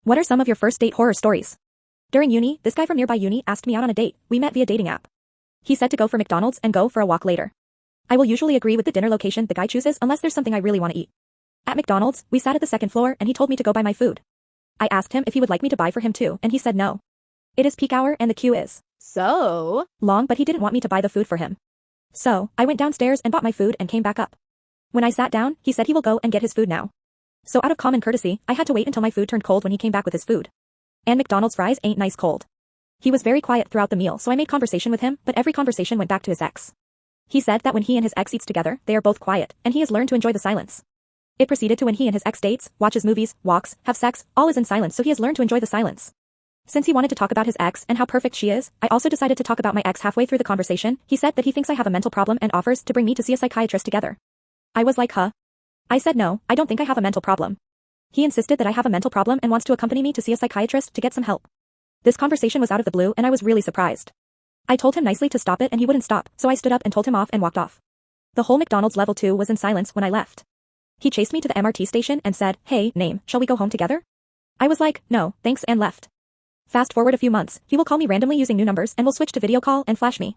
What are some of your first date horror stories? During uni, this guy from nearby uni asked me out on a date. We met via dating app. He said to go for McDonald's and go for a walk later. I will usually agree with the dinner location the guy chooses unless there's something I really want to eat. At McDonald's, we sat at the second floor and he told me to go buy my food. I asked him if he would like me to buy for him too, and he said no. It is peak hour and the queue is so long, but he didn't want me to buy the food for him. So, I went downstairs and bought my food and came back up. When I sat down, he said he will go and get his food now. So out of common courtesy, I had to wait until my food turned cold when he came back with his food. And McDonald's fries ain't nice cold. He was very quiet throughout the meal, so I made conversation with him, but every conversation went back to his ex. He said that when he and his ex eats together, they are both quiet, and he has learned to enjoy the silence. It proceeded to when he and his ex dates, watches movies, walks, have sex, all is in silence, so he has learned to enjoy the silence. Since he wanted to talk about his ex and how perfect she is, I also decided to talk about my ex halfway through the conversation. He said that he thinks I have a mental problem and offers to bring me to see a psychiatrist together. I was like, huh? I said no, I don't think I have a mental problem. He insisted that I have a mental problem and wants to accompany me to see a psychiatrist to get some help. This conversation was out of the blue and I was really surprised. I told him nicely to stop it and he wouldn't stop, so I stood up and told him off and walked off. The whole McDonald's level 2 was in silence when I left. He chased me to the MRT station and said, "Hey, name, shall we go home together?" I was like, "No, thanks," and left. Fast forward a few months, he will call me randomly using new numbers and will switch to video call and flash me.